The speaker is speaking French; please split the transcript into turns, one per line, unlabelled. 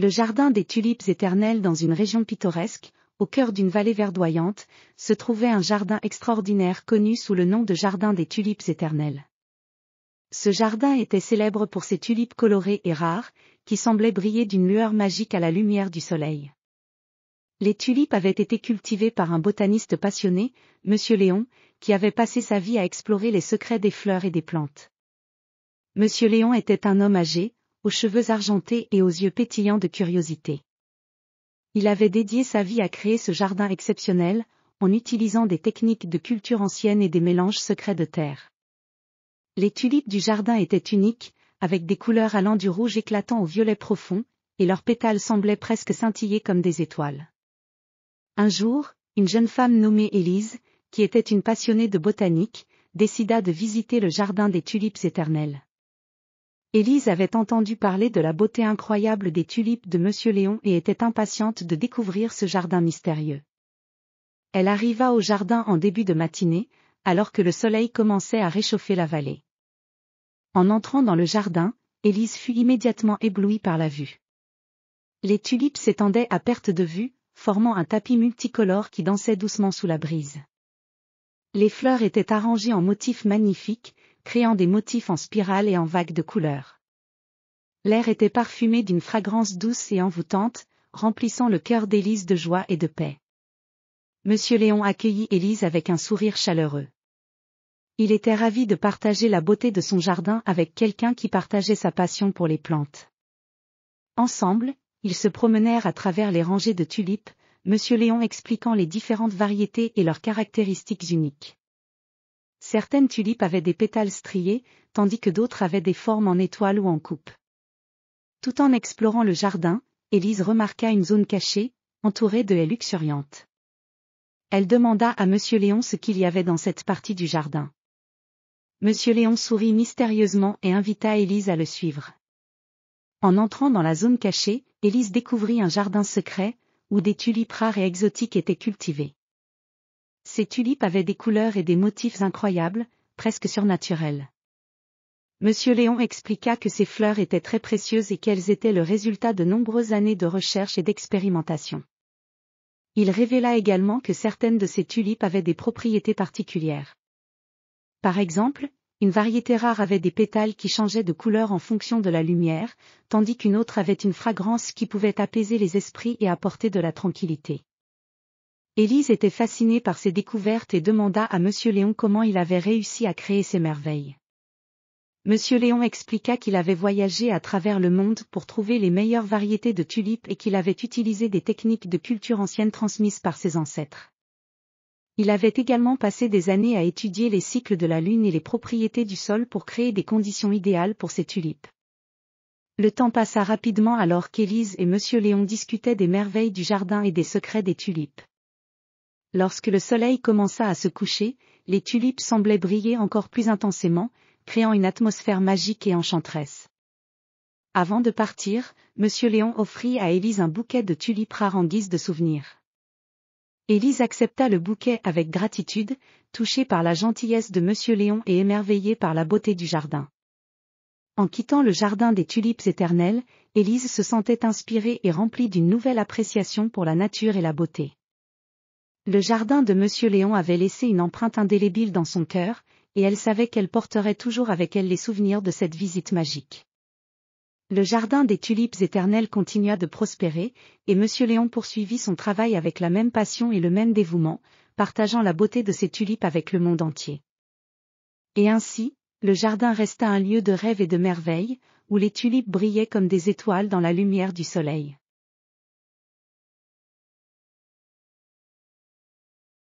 Le jardin des tulipes éternelles dans une région pittoresque, au cœur d'une vallée verdoyante, se trouvait un jardin extraordinaire connu sous le nom de jardin des tulipes éternelles. Ce jardin était célèbre pour ses tulipes colorées et rares, qui semblaient briller d'une lueur magique à la lumière du soleil. Les tulipes avaient été cultivées par un botaniste passionné, Monsieur Léon, qui avait passé sa vie à explorer les secrets des fleurs et des plantes. Monsieur Léon était un homme âgé, aux cheveux argentés et aux yeux pétillants de curiosité. Il avait dédié sa vie à créer ce jardin exceptionnel, en utilisant des techniques de culture ancienne et des mélanges secrets de terre. Les tulipes du jardin étaient uniques, avec des couleurs allant du rouge éclatant au violet profond, et leurs pétales semblaient presque scintiller comme des étoiles. Un jour, une jeune femme nommée Élise, qui était une passionnée de botanique, décida de visiter le jardin des tulipes éternelles. Élise avait entendu parler de la beauté incroyable des tulipes de Monsieur Léon et était impatiente de découvrir ce jardin mystérieux. Elle arriva au jardin en début de matinée, alors que le soleil commençait à réchauffer la vallée. En entrant dans le jardin, Élise fut immédiatement éblouie par la vue. Les tulipes s'étendaient à perte de vue, formant un tapis multicolore qui dansait doucement sous la brise. Les fleurs étaient arrangées en motifs magnifiques, créant des motifs en spirale et en vagues de couleurs. L'air était parfumé d'une fragrance douce et envoûtante, remplissant le cœur d'Élise de joie et de paix. Monsieur Léon accueillit Élise avec un sourire chaleureux. Il était ravi de partager la beauté de son jardin avec quelqu'un qui partageait sa passion pour les plantes. Ensemble, ils se promenèrent à travers les rangées de tulipes, Monsieur Léon expliquant les différentes variétés et leurs caractéristiques uniques. Certaines tulipes avaient des pétales striés, tandis que d'autres avaient des formes en étoile ou en coupe. Tout en explorant le jardin, Élise remarqua une zone cachée, entourée de haies luxuriantes. Elle demanda à Monsieur Léon ce qu'il y avait dans cette partie du jardin. Monsieur Léon sourit mystérieusement et invita Élise à le suivre. En entrant dans la zone cachée, Élise découvrit un jardin secret, où des tulipes rares et exotiques étaient cultivées. Ces tulipes avaient des couleurs et des motifs incroyables, presque surnaturels. Monsieur Léon expliqua que ces fleurs étaient très précieuses et qu'elles étaient le résultat de nombreuses années de recherche et d'expérimentation. Il révéla également que certaines de ces tulipes avaient des propriétés particulières. Par exemple, une variété rare avait des pétales qui changeaient de couleur en fonction de la lumière, tandis qu'une autre avait une fragrance qui pouvait apaiser les esprits et apporter de la tranquillité. Élise était fascinée par ces découvertes et demanda à Monsieur Léon comment il avait réussi à créer ces merveilles. Monsieur Léon expliqua qu'il avait voyagé à travers le monde pour trouver les meilleures variétés de tulipes et qu'il avait utilisé des techniques de culture ancienne transmises par ses ancêtres. Il avait également passé des années à étudier les cycles de la lune et les propriétés du sol pour créer des conditions idéales pour ces tulipes. Le temps passa rapidement alors qu'Élise et Monsieur Léon discutaient des merveilles du jardin et des secrets des tulipes. Lorsque le soleil commença à se coucher, les tulipes semblaient briller encore plus intensément, créant une atmosphère magique et enchanteresse. Avant de partir, Monsieur Léon offrit à Élise un bouquet de tulipes rares en guise de souvenir. Élise accepta le bouquet avec gratitude, touchée par la gentillesse de Monsieur Léon et émerveillée par la beauté du jardin. En quittant le jardin des tulipes éternelles, Élise se sentait inspirée et remplie d'une nouvelle appréciation pour la nature et la beauté. Le jardin de Monsieur Léon avait laissé une empreinte indélébile dans son cœur, et elle savait qu'elle porterait toujours avec elle les souvenirs de cette visite magique. Le jardin des tulipes éternelles continua de prospérer, et Monsieur Léon poursuivit son travail avec la même passion et le même dévouement, partageant la beauté de ces tulipes avec le monde entier. Et ainsi, le jardin resta un lieu de rêve et de merveille, où les tulipes brillaient comme des étoiles dans la lumière du soleil.